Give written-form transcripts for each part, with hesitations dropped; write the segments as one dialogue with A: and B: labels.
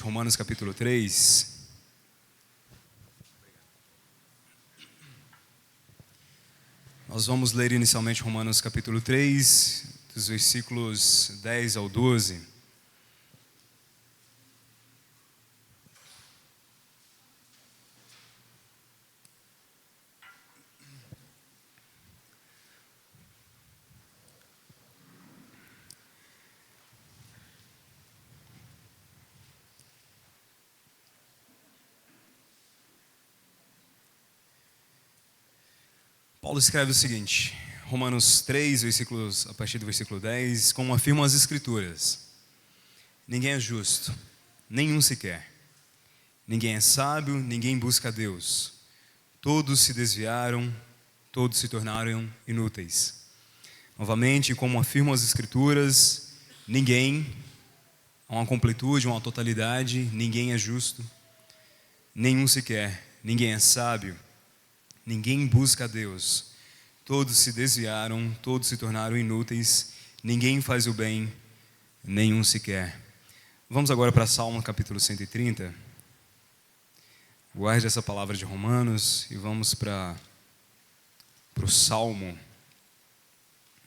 A: Romanos capítulo 3. Nós vamos ler inicialmente Romanos capítulo 3, dos versículos 10 ao 12. Paulo escreve o seguinte, Romanos 3, a partir do versículo 10, como afirmam as Escrituras: ninguém é justo, nenhum sequer. Ninguém é sábio, ninguém busca a Deus. Todos se desviaram, todos se tornaram inúteis. Novamente, como afirmam as Escrituras, ninguém, há uma completude, uma totalidade, ninguém é justo, nenhum sequer. Ninguém é sábio, ninguém busca a Deus. Todos se desviaram, todos se tornaram inúteis. Ninguém faz o bem, nenhum sequer. Vamos agora para Salmo capítulo 130. Guarde essa palavra de Romanos e vamos para o Salmo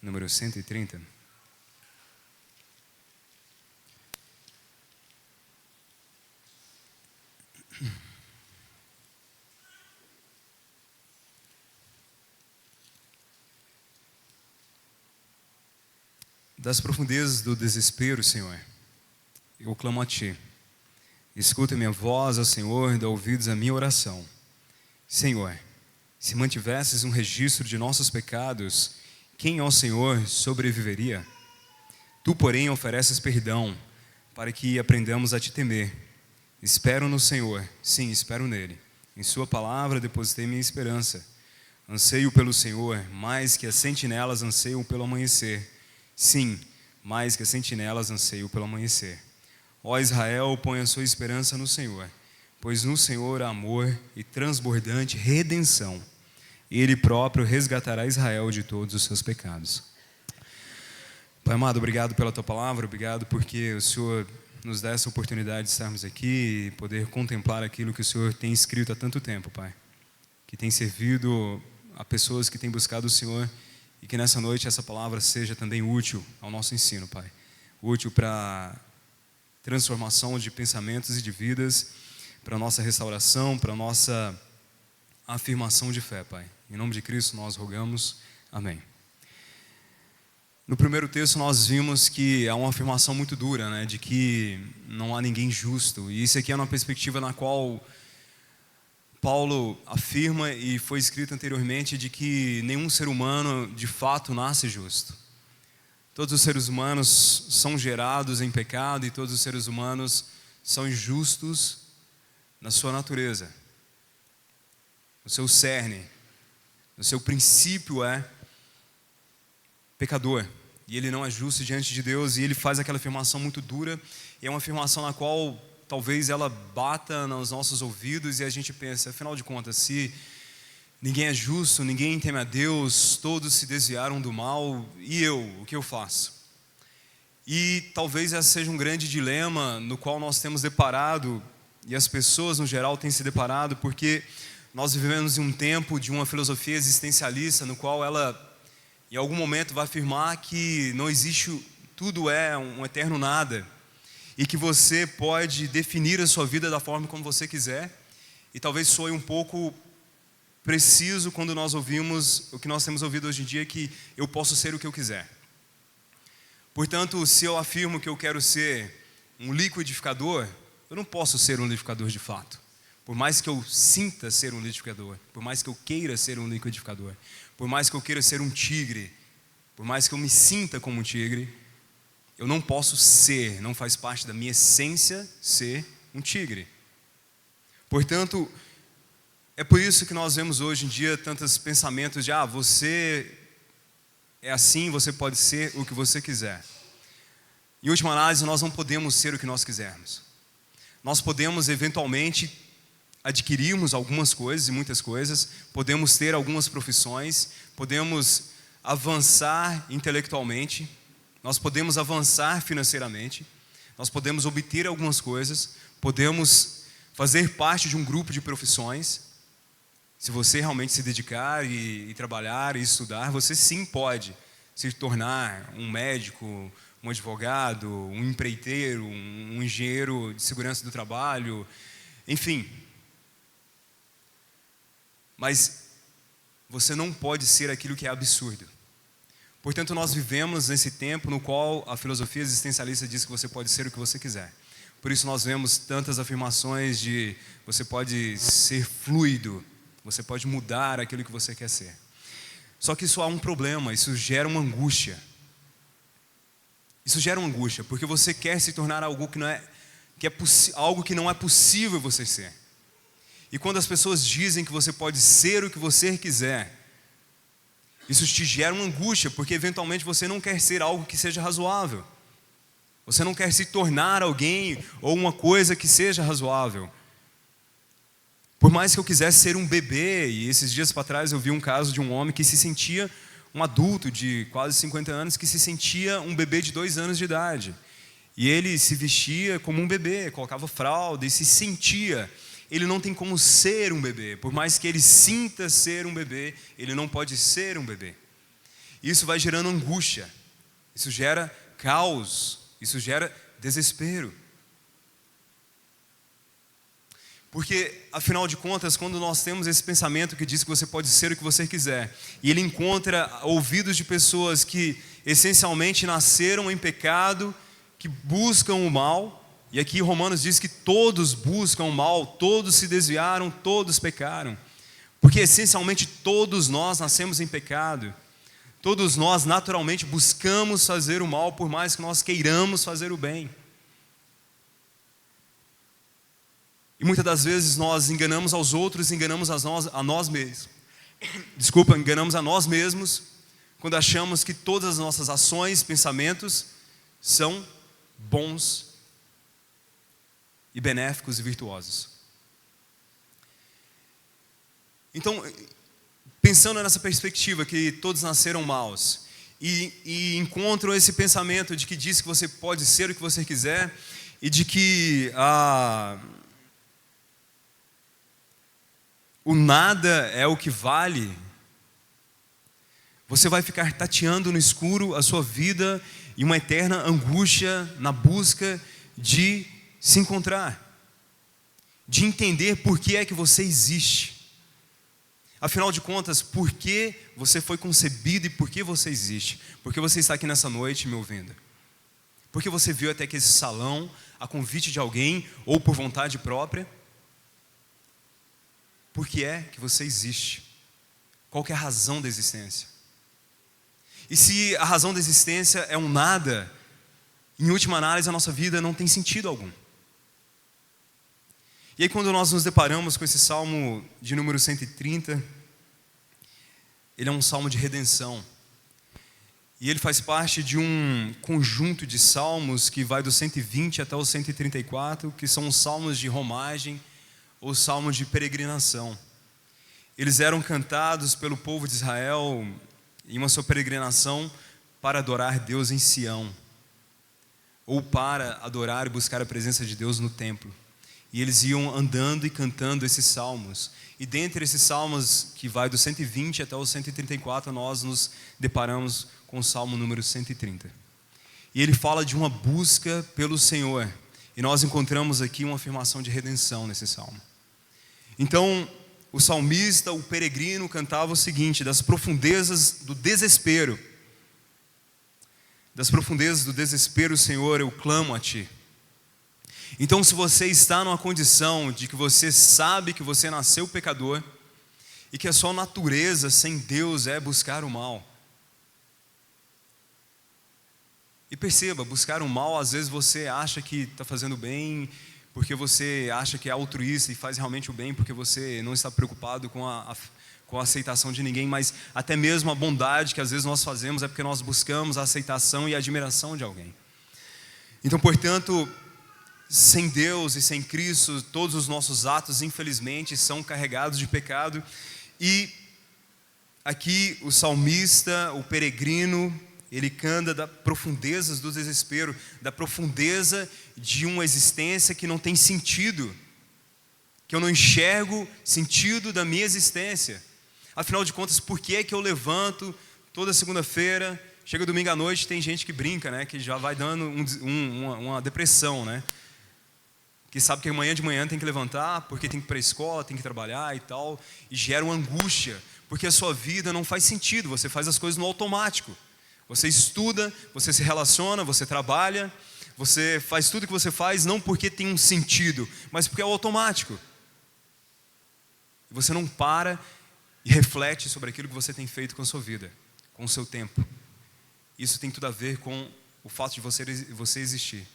A: número 130. Das profundezas do desespero, Senhor, eu clamo a Ti. Escuta minha voz, ó Senhor, dá ouvidos à minha oração. Senhor, se mantivesses um registro de nossos pecados, quem, ó Senhor, sobreviveria? Tu, porém, ofereces perdão, para que aprendamos a Te temer. Espero no Senhor, sim, espero nele. Em Sua palavra depositei minha esperança. Anseio pelo Senhor, mais que as sentinelas anseiam pelo amanhecer. Sim, mais que as sentinelas anseio pelo amanhecer. Ó Israel, põe a sua esperança no Senhor, pois no Senhor há amor e transbordante redenção. Ele próprio resgatará Israel de todos os seus pecados. Pai amado, obrigado pela Tua palavra, obrigado porque o Senhor nos dá essa oportunidade de estarmos aqui e poder contemplar aquilo que o Senhor tem escrito há tanto tempo, Pai. Que tem servido a pessoas que têm buscado o Senhor. E que nessa noite essa palavra seja também útil ao nosso ensino, Pai. Útil para transformação de pensamentos e de vidas, para a nossa restauração, para a nossa afirmação de fé, Pai. Em nome de Cristo nós rogamos. Amém. No primeiro texto nós vimos que há uma afirmação muito dura, né, de que não há ninguém justo. E isso aqui é uma perspectiva na qual Paulo afirma, e foi escrito anteriormente, de que nenhum ser humano de fato nasce justo. Todos os seres humanos são gerados em pecado e todos os seres humanos são injustos na sua natureza. O seu cerne, o seu princípio é pecador. E ele não é justo diante de Deus, e ele faz aquela afirmação muito dura, e é uma afirmação na qual talvez ela bata nos nossos ouvidos e a gente pensa, afinal de contas, se ninguém é justo, ninguém teme a Deus, todos se desviaram do mal, e eu, o que eu faço? E talvez esse seja um grande dilema no qual nós temos deparado, e as pessoas no geral têm se deparado, porque nós vivemos em um tempo de uma filosofia existencialista, no qual ela, em algum momento, vai afirmar que não existe, tudo é um eterno nada, e que você pode definir a sua vida da forma como você quiser. E talvez soe um pouco preciso quando nós ouvimos o que nós temos ouvido hoje em dia, que eu posso ser o que eu quiser. Portanto, se eu afirmo que eu quero ser um liquidificador, eu não posso ser um liquidificador de fato. Por mais que eu sinta ser um liquidificador, por mais que eu queira ser um liquidificador, por mais que eu queira ser um tigre, por mais que eu me sinta como um tigre, eu não posso ser, não faz parte da minha essência ser um tigre. Portanto, é por isso que nós vemos hoje em dia tantos pensamentos de você é assim, você pode ser o que você quiser. Em última análise, nós não podemos ser o que nós quisermos. Nós podemos eventualmente adquirirmos algumas coisas e muitas coisas, podemos ter algumas profissões, podemos avançar intelectualmente, nós podemos avançar financeiramente, nós podemos obter algumas coisas, podemos fazer parte de um grupo de profissões. Se você realmente se dedicar e trabalhar e estudar, você sim pode se tornar um médico, um advogado, um empreiteiro, um engenheiro de segurança do trabalho, enfim. Mas você não pode ser aquilo que é absurdo. Portanto, nós vivemos nesse tempo no qual a filosofia existencialista diz que você pode ser o que você quiser. Por isso nós vemos tantas afirmações de você pode ser fluido, você pode mudar aquilo que você quer ser. Só que isso há um problema, isso gera uma angústia. Isso gera uma angústia, porque você quer se tornar algo algo que não é possível você ser. E quando as pessoas dizem que você pode ser o que você quiser, isso te gera uma angústia, porque eventualmente você não quer ser algo que seja razoável. Você não quer se tornar alguém ou uma coisa que seja razoável. Por mais que eu quisesse ser um bebê, e esses dias para trás eu vi um caso de um homem que se sentia um adulto de quase 50 anos, que se sentia um bebê de 2 anos de idade. E ele se vestia como um bebê, colocava fralda e se sentia. Ele não tem como ser um bebê. Por mais que ele sinta ser um bebê, ele não pode ser um bebê. Isso vai gerando angústia. Isso gera caos. Isso gera desespero. Porque, afinal de contas, quando nós temos esse pensamento que diz que você pode ser o que você quiser, e ele encontra ouvidos de pessoas que essencialmente nasceram em pecado, que buscam o mal, e aqui Romanos diz que todos buscam o mal, todos se desviaram, todos pecaram, porque essencialmente todos nós nascemos em pecado, todos nós naturalmente buscamos fazer o mal, por mais que nós queiramos fazer o bem. E muitas das vezes nós enganamos aos outros, enganamos a nós mesmos. Enganamos a nós mesmos quando achamos que todas as nossas ações, pensamentos são bons e benéficos e virtuosos. Então, pensando nessa perspectiva que todos nasceram maus e encontram esse pensamento de que diz que você pode ser o que você quiser e de que o nada é o que vale, você vai ficar tateando no escuro a sua vida e uma eterna angústia na busca de se encontrar, de entender por que é que você existe. Afinal de contas, por que você foi concebido e por que você existe? Por que você está aqui nessa noite me ouvindo? Por que você veio até aqui esse salão a convite de alguém ou por vontade própria? Por que é que você existe? Qual que é a razão da existência? E se a razão da existência é um nada, em última análise a nossa vida não tem sentido algum. E aí quando nós nos deparamos com esse salmo de número 130, ele é um salmo de redenção. E ele faz parte de um conjunto de salmos que vai do 120 até o 134, que são os salmos de romagem, ou salmos de peregrinação. Eles eram cantados pelo povo de Israel em uma sua peregrinação para adorar Deus em Sião, ou para adorar e buscar a presença de Deus no templo. E eles iam andando e cantando esses salmos. E dentre esses salmos, que vai do 120 até o 134, nós nos deparamos com o salmo número 130. E ele fala de uma busca pelo Senhor. E nós encontramos aqui uma afirmação de redenção nesse salmo. Então, o salmista, o peregrino, cantava o seguinte: das profundezas do desespero, Senhor, eu clamo a Ti. Então, se você está numa condição de que você sabe que você nasceu pecador e que a sua natureza sem Deus é buscar o mal, e perceba, buscar o mal, às vezes você acha que está fazendo bem, porque você acha que é altruísta e faz realmente o bem, porque você não está preocupado com a aceitação de ninguém, mas até mesmo a bondade que às vezes nós fazemos é porque nós buscamos a aceitação e a admiração de alguém. Então, portanto, sem Deus e sem Cristo, todos os nossos atos, infelizmente, são carregados de pecado. E aqui o salmista, o peregrino, ele canta das profundezas do desespero, da profundeza de uma existência que não tem sentido, que eu não enxergo sentido da minha existência. Afinal de contas, por que é que eu levanto toda segunda-feira, chega domingo à noite, tem gente que brinca, né, que já vai dando uma depressão, né? Que sabe que amanhã de manhã tem que levantar, porque tem que ir para a escola, tem que trabalhar e tal, e gera uma angústia, porque a sua vida não faz sentido, você faz as coisas no automático. Você estuda, você se relaciona, você trabalha, você faz tudo que você faz, não porque tem um sentido, mas porque é automático. Você não para e reflete sobre aquilo que você tem feito com a sua vida, com o seu tempo. Isso tem tudo a ver com o fato de você existir.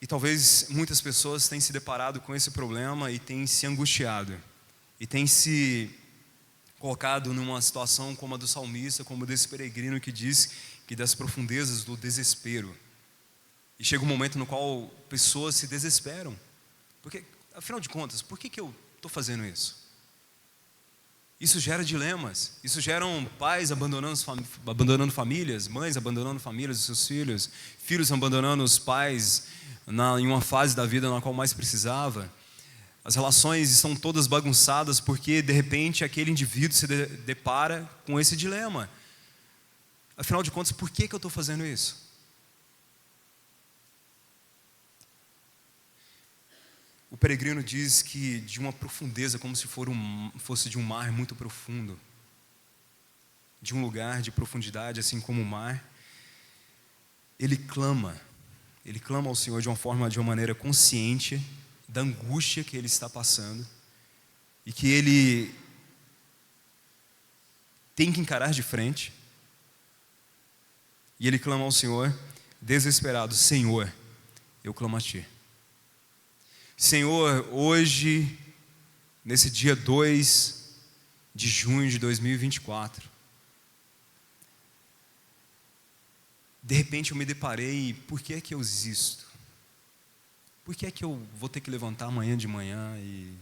A: E talvez muitas pessoas tenham se deparado com esse problema e tenham se angustiado. E tenham se colocado numa situação como a do salmista, como desse peregrino que diz que das profundezas do desespero. E chega um momento no qual pessoas se desesperam. Porque, afinal de contas, por que eu estou fazendo isso? Isso gera dilemas. Isso gera pais abandonando famílias, mães abandonando famílias dos seus filhos, filhos abandonando os pais em uma fase da vida na qual mais precisava. As relações estão todas bagunçadas porque, de repente, aquele indivíduo se depara com esse dilema. Afinal de contas, por que eu estou fazendo isso? O peregrino diz que de uma profundeza, como se fosse de um mar muito profundo, de um lugar de profundidade, assim como o mar, ele clama ao Senhor de uma maneira consciente da angústia que ele está passando e que ele tem que encarar de frente. E ele clama ao Senhor desesperado: Senhor, eu clamo a Ti. Senhor, hoje, nesse dia 2 de junho de 2024, de repente eu me deparei, por que é que eu existo? Por que é que eu vou ter que levantar amanhã de manhã e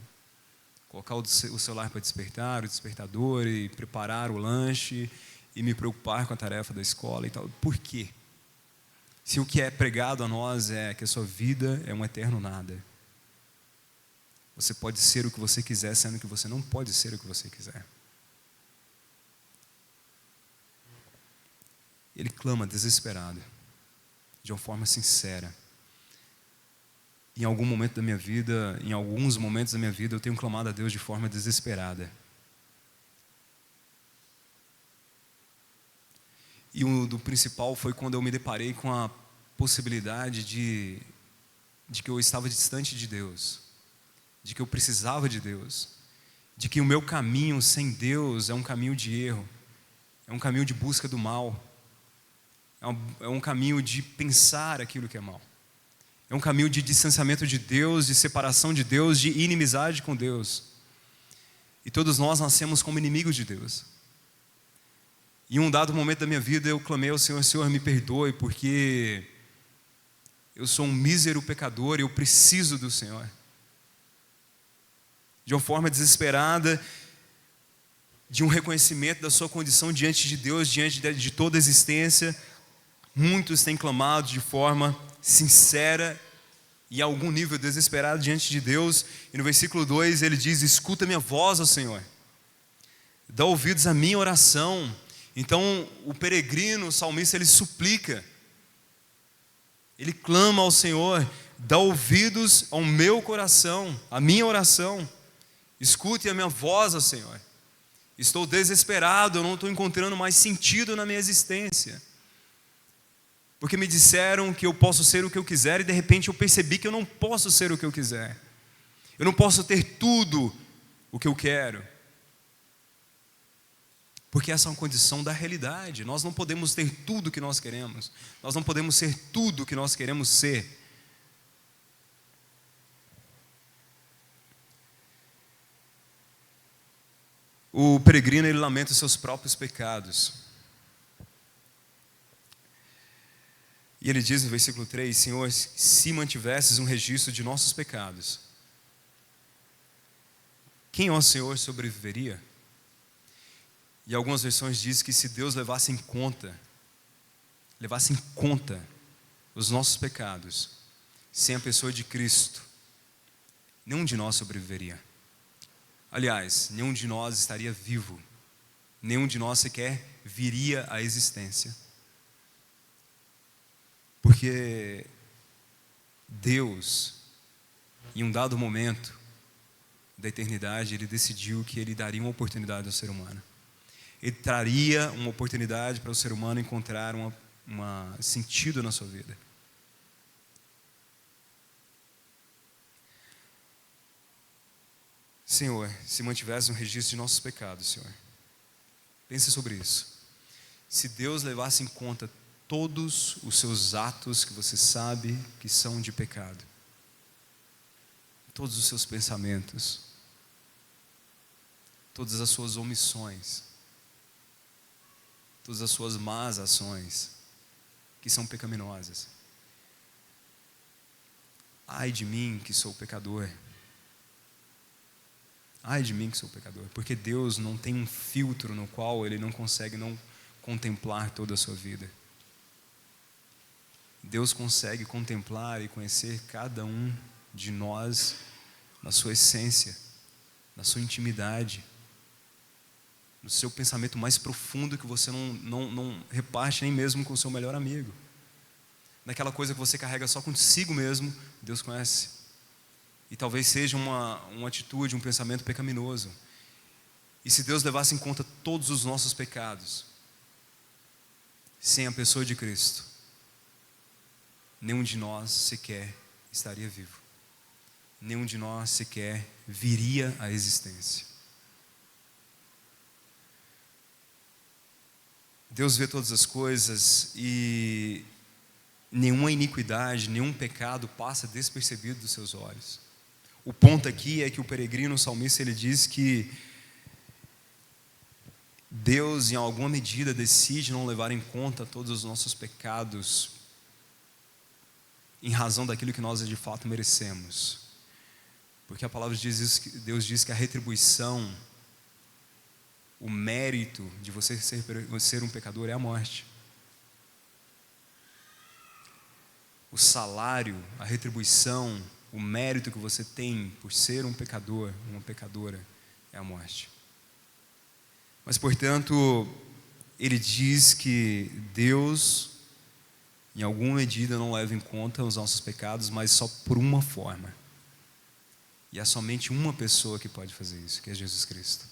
A: colocar o celular para despertar, o despertador, e preparar o lanche, e me preocupar com a tarefa da escola e tal? Por quê? Se o que é pregado a nós é que a sua vida é um eterno nada. Você pode ser o que você quiser, sendo que você não pode ser o que você quiser. Ele clama desesperado, de uma forma sincera. Em algum momento da minha vida, em alguns momentos da minha vida, eu tenho clamado a Deus de forma desesperada. E do principal foi quando eu me deparei com a possibilidade de que eu estava distante de Deus, de que eu precisava de Deus, de que o meu caminho sem Deus é um caminho de erro, é um caminho de busca do mal, é um caminho de pensar aquilo que é mal. É um caminho de distanciamento de Deus, de separação de Deus, de inimizade com Deus. E todos nós nascemos como inimigos de Deus. E em um dado momento da minha vida eu clamei ao Senhor: Senhor, me perdoe, porque eu sou um mísero pecador e eu preciso do Senhor. De uma forma desesperada, de um reconhecimento da sua condição diante de Deus, diante de toda a existência, muitos têm clamado de forma sincera e a algum nível desesperado diante de Deus. E no versículo 2 ele diz: escuta minha voz, ó Senhor, dá ouvidos à minha oração. Então o peregrino, o salmista, ele suplica, ele clama ao Senhor: dá ouvidos ao meu coração, à minha oração, escute a minha voz, ó Senhor. Estou desesperado, eu não estou encontrando mais sentido na minha existência, porque me disseram que eu posso ser o que eu quiser, e de repente eu percebi que eu não posso ser o que eu quiser. Eu não posso ter tudo o que eu quero, porque essa é uma condição da realidade. Nós não podemos ter tudo o que nós queremos, nós não podemos ser tudo o que nós queremos ser. O peregrino, ele lamenta os seus próprios pecados. E ele diz no versículo 3: Senhor, se mantivesses um registro de nossos pecados, quem, ó Senhor, sobreviveria? E algumas versões dizem que se Deus levasse em conta os nossos pecados, sem a pessoa de Cristo, nenhum de nós sobreviveria. Aliás, nenhum de nós estaria vivo. Nenhum de nós sequer viria à existência. Porque Deus, em um dado momento da eternidade, Ele decidiu que Ele daria uma oportunidade ao ser humano. Ele traria uma oportunidade para o ser humano encontrar um sentido na sua vida. Senhor, se mantivesse um registro de nossos pecados, Senhor, pense sobre isso. Se Deus levasse em conta todos os seus atos que você sabe que são de pecado, todos os seus pensamentos, todas as suas omissões, todas as suas más ações, que são pecaminosas. Ai de mim que sou pecador. Ai de mim que sou pecador. Porque Deus não tem um filtro no qual Ele não consegue não contemplar toda a sua vida. Deus consegue contemplar e conhecer cada um de nós na sua essência, na sua intimidade, no seu pensamento mais profundo que você não reparte nem mesmo com o seu melhor amigo. Naquela coisa que você carrega só consigo mesmo, Deus conhece. E talvez seja uma atitude, um pensamento pecaminoso. E se Deus levasse em conta todos os nossos pecados, sem a pessoa de Cristo, nenhum de nós sequer estaria vivo. Nenhum de nós sequer viria à existência. Deus vê todas as coisas e nenhuma iniquidade, nenhum pecado passa despercebido dos seus olhos. O ponto aqui é que o peregrino, o salmista, ele diz que Deus, em alguma medida, decide não levar em conta todos os nossos pecados em razão daquilo que nós de fato merecemos. Porque a palavra diz isso, que Deus diz que a retribuição, o mérito de você ser um pecador é a morte. O salário, a retribuição, o mérito que você tem por ser um pecador, uma pecadora, é a morte. Mas, portanto, ele diz que Deus, em alguma medida, não leva em conta os nossos pecados, mas só por uma forma. E há somente uma pessoa que pode fazer isso, que é Jesus Cristo.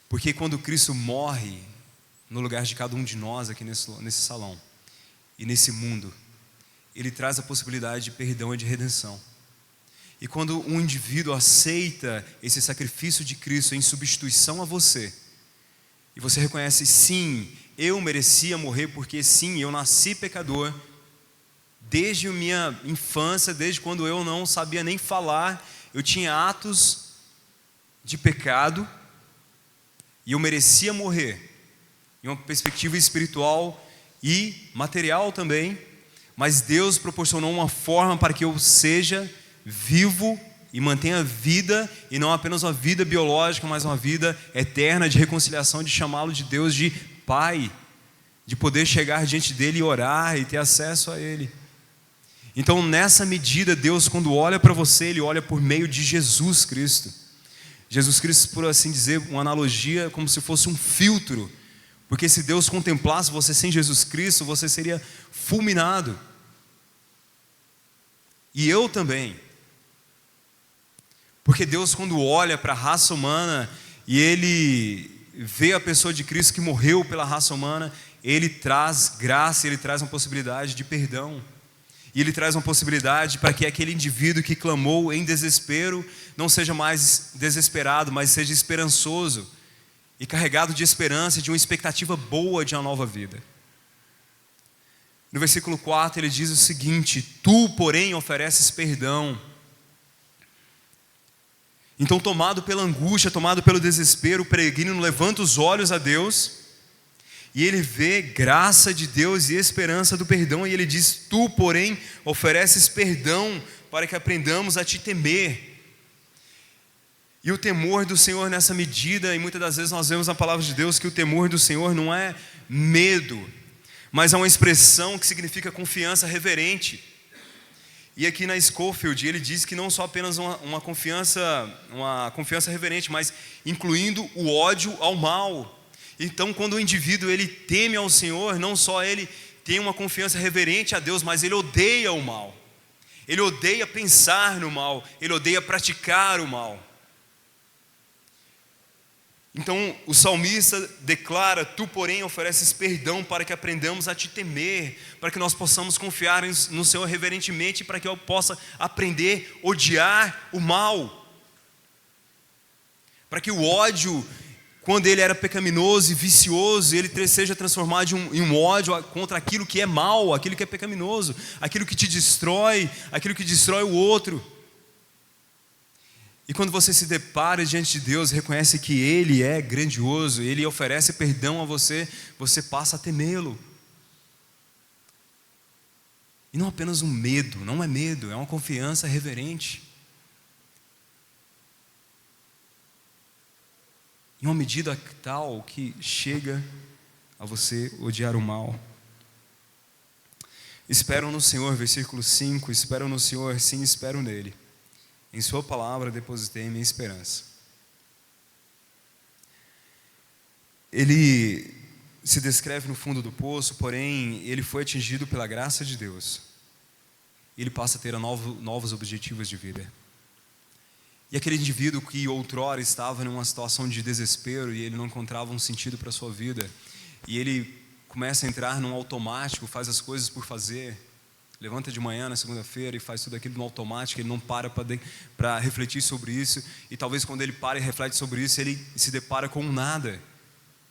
A: Porque quando Cristo morre no lugar de cada um de nós aqui nesse salão e nesse mundo, Ele traz a possibilidade de perdão e de redenção. E quando um indivíduo aceita esse sacrifício de Cristo em substituição a você, e você reconhece, sim, eu merecia morrer porque sim, eu nasci pecador, desde a minha infância, desde quando eu não sabia nem falar, eu tinha atos de pecado, e eu merecia morrer, em uma perspectiva espiritual e material também, mas Deus proporcionou uma forma para que eu seja vivo e mantenha vida, e não apenas uma vida biológica, mas uma vida eterna de reconciliação, de chamá-lo de Deus de Pai, de poder chegar diante dEle e orar e ter acesso a Ele. Então, nessa medida, Deus, quando olha para você, Ele olha por meio de Jesus Cristo. Jesus Cristo, por assim dizer, uma analogia, como se fosse um filtro. Porque se Deus contemplasse você sem Jesus Cristo, você seria fulminado. E eu também. Porque Deus, quando olha para a raça humana e Ele vê a pessoa de Cristo que morreu pela raça humana, Ele traz graça, Ele traz uma possibilidade de perdão. E Ele traz uma possibilidade para que aquele indivíduo que clamou em desespero não seja mais desesperado, mas seja esperançoso e carregado de esperança, de uma expectativa boa de uma nova vida. No versículo 4 ele diz o seguinte: tu, porém, ofereces perdão. Então, tomado pela angústia, tomado pelo desespero, o peregrino levanta os olhos a Deus e ele vê graça de Deus e esperança do perdão, e ele diz: tu, porém, ofereces perdão para que aprendamos a te temer. E o temor do Senhor nessa medida, e muitas das vezes nós vemos na palavra de Deus que o temor do Senhor não é medo, mas é uma expressão que significa confiança reverente. E aqui na Scofield ele diz que não só apenas uma confiança reverente, mas incluindo o ódio ao mal. Então quando o indivíduo ele teme ao Senhor, não só ele tem uma confiança reverente a Deus, mas ele odeia o mal. Ele odeia pensar no mal, ele odeia praticar o mal. Então o salmista declara: tu porém ofereces perdão para que aprendamos a te temer, para que nós possamos confiar no Senhor reverentemente, para que eu possa aprender a odiar o mal, para que o ódio, quando ele era pecaminoso e vicioso, ele seja transformado em um ódio contra aquilo que é mal, aquilo que é pecaminoso, aquilo que te destrói, aquilo que destrói o outro. E quando você se depara diante de Deus, reconhece que Ele é grandioso, Ele oferece perdão a você, você passa a temê-lo. E não apenas um medo, não é medo, é uma confiança reverente. Em uma medida tal que chega a você odiar o mal. Espero no Senhor, versículo 5, espero no Senhor, sim, espero nele. Em sua palavra depositei minha esperança. Ele se descreve no fundo do poço, porém ele foi atingido pela graça de Deus. Ele passa a ter novos objetivos de vida. E aquele indivíduo que outrora estava numa situação de desespero e ele não encontrava um sentido para a sua vida, e ele começa a entrar num automático, faz as coisas por fazer, levanta de manhã na segunda-feira e faz tudo aquilo no automático, ele não para refletir sobre isso, e talvez quando ele para e reflete sobre isso, ele se depara com nada,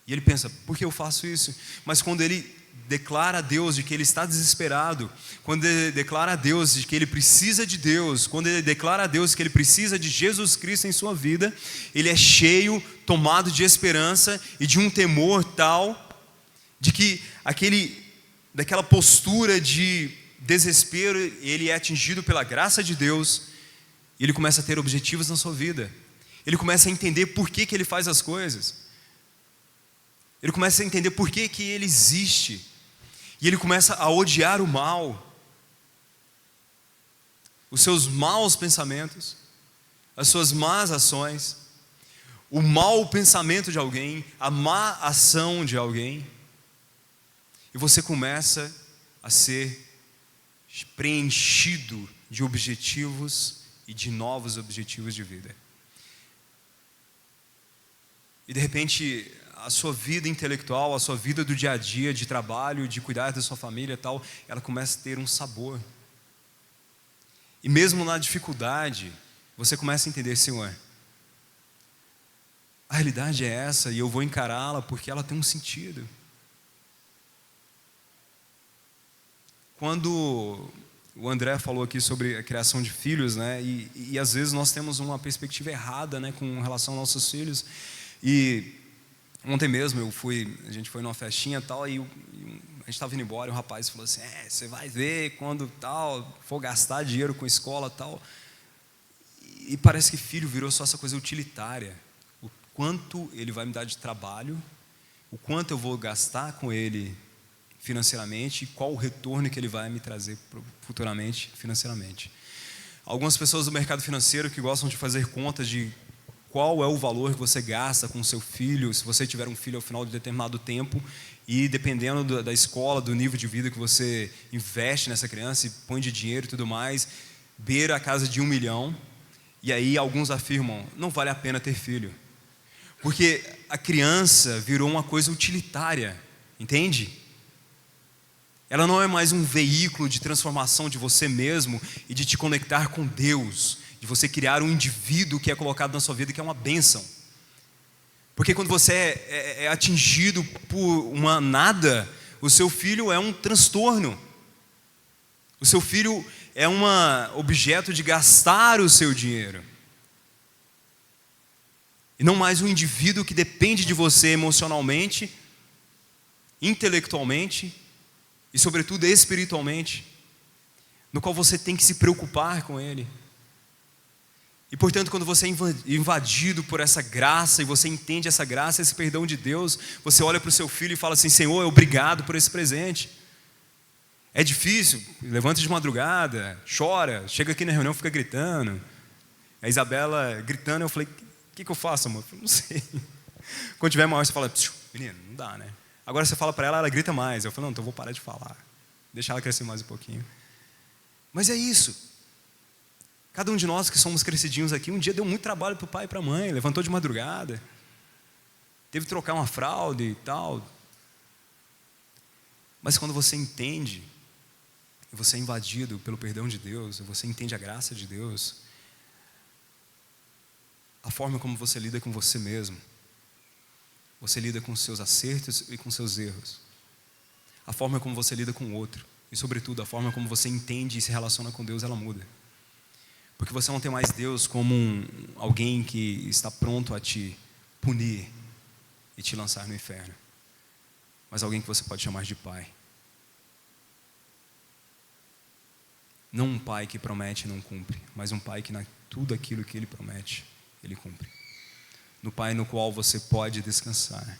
A: e ele pensa: por que eu faço isso? Mas quando ele declara a Deus de que ele está desesperado, quando ele declara a Deus de que ele precisa de Deus, quando ele declara a Deus que ele precisa de Jesus Cristo em sua vida, ele é cheio, tomado de esperança e de um temor tal, de que daquela postura de desespero, ele é atingido pela graça de Deus, e ele começa a ter objetivos na sua vida, ele começa a entender por que ele faz as coisas, ele começa a entender por que ele existe, e ele começa a odiar o mal, os seus maus pensamentos, as suas más ações, o mau pensamento de alguém, a má ação de alguém, e você começa a ser preenchido de objetivos e de novos objetivos de vida. E de repente a sua vida intelectual, a sua vida do dia a dia, de trabalho, de cuidar da sua família e tal, ela começa a ter um sabor. E mesmo na dificuldade, você começa a entender: Senhor, a realidade é essa e eu vou encará-la porque ela tem um sentido. Quando o André falou aqui sobre a criação de filhos, né, e às vezes nós temos uma perspectiva errada, né, com relação aos nossos filhos. E ontem mesmo a gente foi numa festinha e tal, e a gente estava indo embora e o rapaz falou assim: você vai ver quando tal, for gastar dinheiro com escola e tal. E parece que filho virou só essa coisa utilitária. O quanto ele vai me dar de trabalho, o quanto eu vou gastar com ele financeiramente e qual o retorno que ele vai me trazer futuramente financeiramente. Algumas pessoas do mercado financeiro que gostam de fazer contas de qual é o valor que você gasta com o seu filho, se você tiver um filho ao final de determinado tempo, e dependendo da escola, do nível de vida que você investe nessa criança e põe de dinheiro e tudo mais, beira a casa de 1 milhão, e aí alguns afirmam: não vale a pena ter filho, porque a criança virou uma coisa utilitária, entende? Ela não é mais um veículo de transformação de você mesmo e de te conectar com Deus, de você criar um indivíduo que é colocado na sua vida, que é uma bênção. Porque quando você é atingido por uma nada, o seu filho é um transtorno. O seu filho é um objeto de gastar o seu dinheiro. E não mais um indivíduo que depende de você emocionalmente, intelectualmente e sobretudo espiritualmente, no qual você tem que se preocupar com ele. E portanto, quando você é invadido por essa graça, e você entende essa graça, esse perdão de Deus, você olha para o seu filho e fala assim: Senhor, obrigado por esse presente. É difícil, levanta de madrugada, chora, chega aqui na reunião e fica gritando. A Isabela gritando, eu falei: o que eu faço, amor? Eu falei: não sei. Quando tiver maior, você fala: menino, não dá, né? Agora você fala para ela, ela grita mais. Eu falo: não, então eu vou parar de falar, deixar ela crescer mais um pouquinho. Mas é isso. Cada um de nós que somos crescidinhos aqui, um dia deu muito trabalho para o pai e para a mãe, levantou de madrugada, teve que trocar uma fralda e tal. Mas quando você entende, você é invadido pelo perdão de Deus, você entende a graça de Deus, a forma como você lida com você mesmo, você lida com os seus acertos e com os seus erros, a forma como você lida com o outro, e sobretudo a forma como você entende e se relaciona com Deus, ela muda. Porque você não tem mais Deus como alguém que está pronto a te punir e te lançar no inferno, mas alguém que você pode chamar de pai. Não um pai que promete e não cumpre, mas um pai que tudo aquilo que ele promete, ele cumpre. No pai no qual você pode descansar.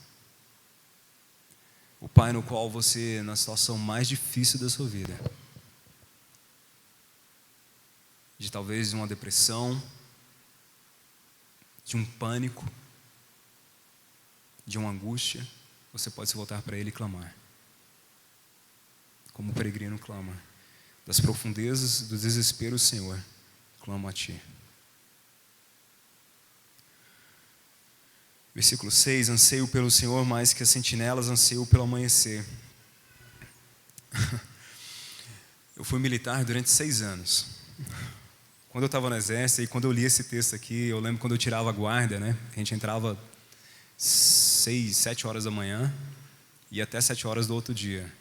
A: O pai no qual você, na situação mais difícil da sua vida, de talvez uma depressão, de um pânico, de uma angústia, você pode se voltar para Ele e clamar, como o peregrino clama. Das profundezas do desespero, Senhor, clamo a Ti. Versículo 6: anseio pelo Senhor mais que as sentinelas anseio pelo amanhecer. Eu fui militar durante 6 anos. Quando eu estava no exército, e quando eu li esse texto aqui, eu lembro quando eu tirava a guarda, né? A gente entrava 6, 7 horas da manhã e até 7 horas do outro dia.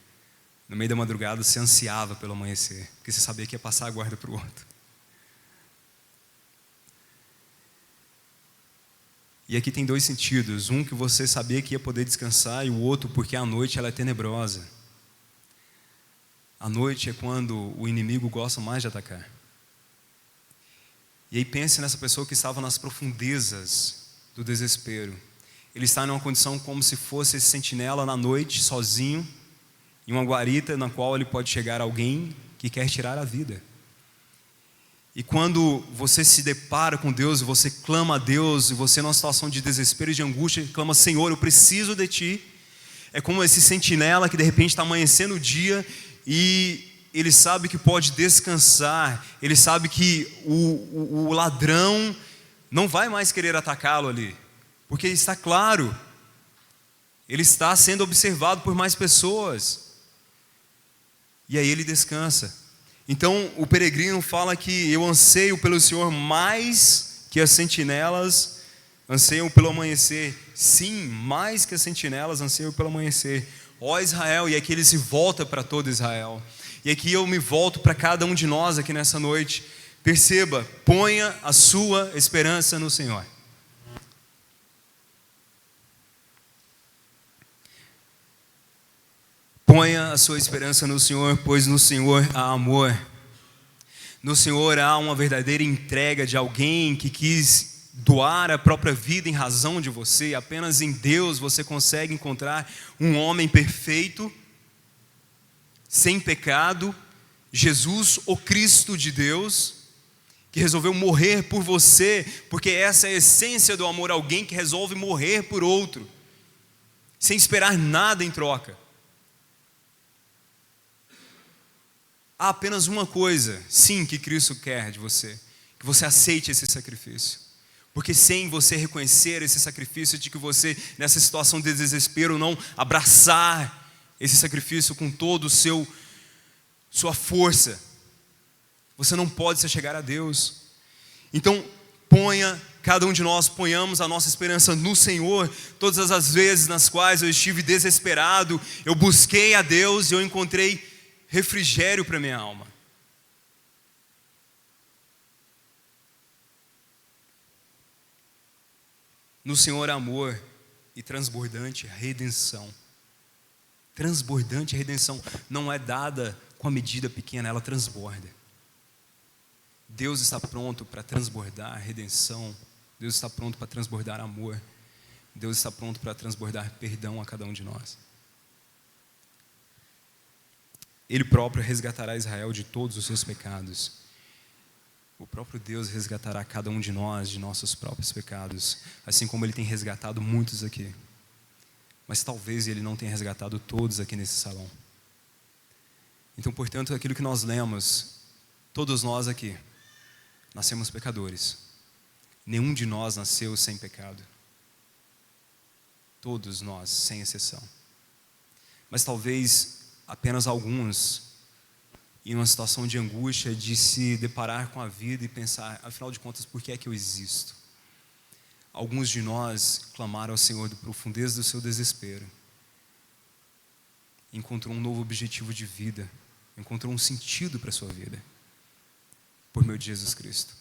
A: No meio da madrugada, você ansiava pelo amanhecer, porque você sabia que ia passar a guarda para o outro. E aqui tem 2 sentidos. Um, que você sabia que ia poder descansar, e o outro, porque a noite ela é tenebrosa. A noite é quando o inimigo gosta mais de atacar. E aí pense nessa pessoa que estava nas profundezas do desespero. Ele está numa condição como se fosse esse sentinela na noite, sozinho, em uma guarita na qual ele pode chegar alguém que quer tirar a vida. E quando você se depara com Deus, e você clama a Deus, e você numa situação de desespero e de angústia, clama: Senhor, eu preciso de Ti. É como esse sentinela que de repente está amanhecendo o dia, e ele sabe que pode descansar, ele sabe que o ladrão não vai mais querer atacá-lo ali, porque está claro, ele está sendo observado por mais pessoas, e aí ele descansa. Então o peregrino fala que eu anseio pelo Senhor mais que as sentinelas anseiam pelo amanhecer. Sim, mais que as sentinelas anseiam pelo amanhecer. Ó Israel, e aqui ele se volta para todo Israel. E aqui eu me volto para cada um de nós aqui nessa noite. Perceba, ponha a sua esperança no Senhor. Ponha a sua esperança no Senhor, pois no Senhor há amor. No Senhor há uma verdadeira entrega de alguém que quis doar a própria vida em razão de você. Apenas em Deus você consegue encontrar um homem perfeito, sem pecado, Jesus, o Cristo de Deus, que resolveu morrer por você, porque essa é a essência do amor, alguém que resolve morrer por outro, sem esperar nada em troca. Há apenas uma coisa, sim, que Cristo quer de você, que você aceite esse sacrifício, porque sem você reconhecer esse sacrifício, de que você, nessa situação de desespero, não abraçar esse sacrifício com todo o sua força, você não pode se chegar a Deus. Então cada um de nós ponhamos a nossa esperança no Senhor. Todas as vezes nas quais eu estive desesperado, eu busquei a Deus e eu encontrei refrigério para minha alma. No Senhor amor e transbordante redenção. Transbordante redenção não é dada com a medida pequena, ela transborda. Deus está pronto para transbordar redenção. Deus está pronto para transbordar amor. Deus está pronto para transbordar perdão a cada um de nós. Ele próprio resgatará Israel de todos os seus pecados. O próprio Deus resgatará cada um de nós de nossos próprios pecados, assim como Ele tem resgatado muitos aqui. Mas talvez Ele não tenha resgatado todos aqui nesse salão. Então, portanto, aquilo que nós lemos, todos nós aqui nascemos pecadores. Nenhum de nós nasceu sem pecado. Todos nós, sem exceção. Mas talvez apenas alguns, em uma situação de angústia, de se deparar com a vida e pensar, afinal de contas, por que é que eu existo? Alguns de nós clamaram ao Senhor do profundeza do seu desespero. Encontrou um novo objetivo de vida. Encontrou um sentido para a sua vida. Por meio de Jesus Cristo.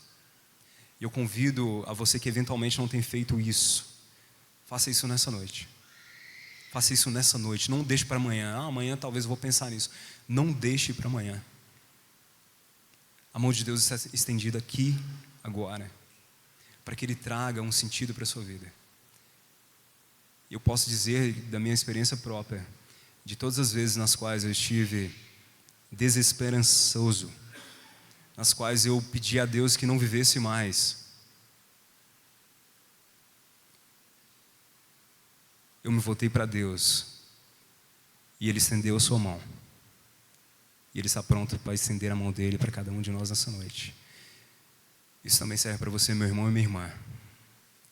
A: E eu convido a você que eventualmente não tem feito isso. Faça isso nessa noite. Faça isso nessa noite. Não deixe para amanhã. Amanhã talvez eu vou pensar nisso. Não deixe para amanhã. A mão de Deus está estendida aqui, agora. Para que Ele traga um sentido para a sua vida. Eu posso dizer da minha experiência própria, de todas as vezes nas quais eu estive desesperançoso, nas quais eu pedi a Deus que não vivesse mais, eu me voltei para Deus e Ele estendeu a sua mão e Ele está pronto para estender a mão dele para cada um de nós nessa noite. Isso também serve para você, meu irmão e minha irmã.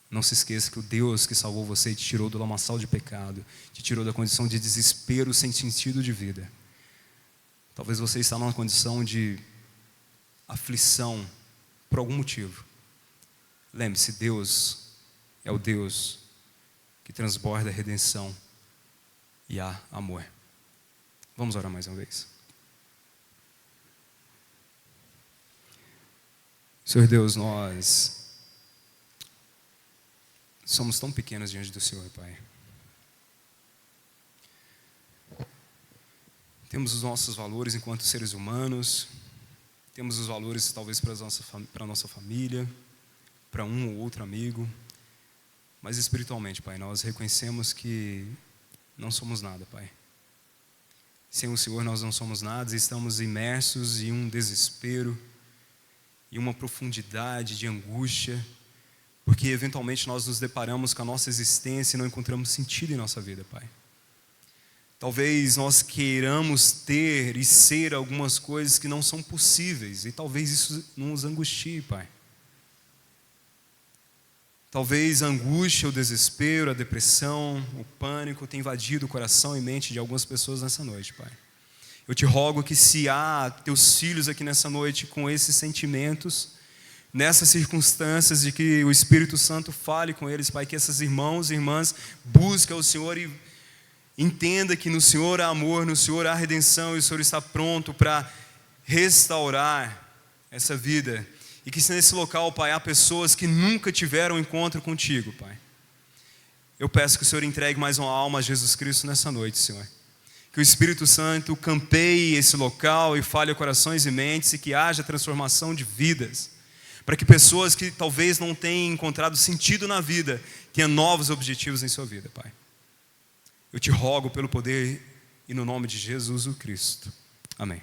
A: Não se esqueça que o Deus que salvou você te tirou do lamaçal de pecado, te tirou da condição de desespero sem sentido de vida. Talvez você está numa condição de aflição por algum motivo. Lembre-se, Deus é o Deus que transborda a redenção e há amor. Vamos orar mais uma vez. Senhor Deus, nós somos tão pequenos diante do Senhor, Pai. Temos os nossos valores enquanto seres humanos, temos os valores talvez para a nossa família, para um ou outro amigo, mas espiritualmente, Pai, nós reconhecemos que não somos nada, Pai. Sem o Senhor nós não somos nada e estamos imersos em um desespero, em uma profundidade de angústia, porque eventualmente nós nos deparamos com a nossa existência e não encontramos sentido em nossa vida, Pai. Talvez nós queiramos ter e ser algumas coisas que não são possíveis, e talvez isso nos angustie, Pai. Talvez a angústia, o desespero, a depressão, o pânico tenha invadido o coração e mente de algumas pessoas nessa noite, Pai. Eu te rogo que se há teus filhos aqui nessa noite com esses sentimentos, nessas circunstâncias de que o Espírito Santo fale com eles, Pai, que esses irmãos e irmãs busquem o Senhor e entenda que no Senhor há amor, no Senhor há redenção e o Senhor está pronto para restaurar essa vida. E que se nesse local, Pai, há pessoas que nunca tiveram encontro contigo, Pai. Eu peço que o Senhor entregue mais uma alma a Jesus Cristo nessa noite, Senhor. Que o Espírito Santo campeie esse local e fale a corações e mentes e que haja transformação de vidas. Para que pessoas que talvez não tenham encontrado sentido na vida, tenham novos objetivos em sua vida, Pai. Eu te rogo pelo poder e no nome de Jesus o Cristo. Amém.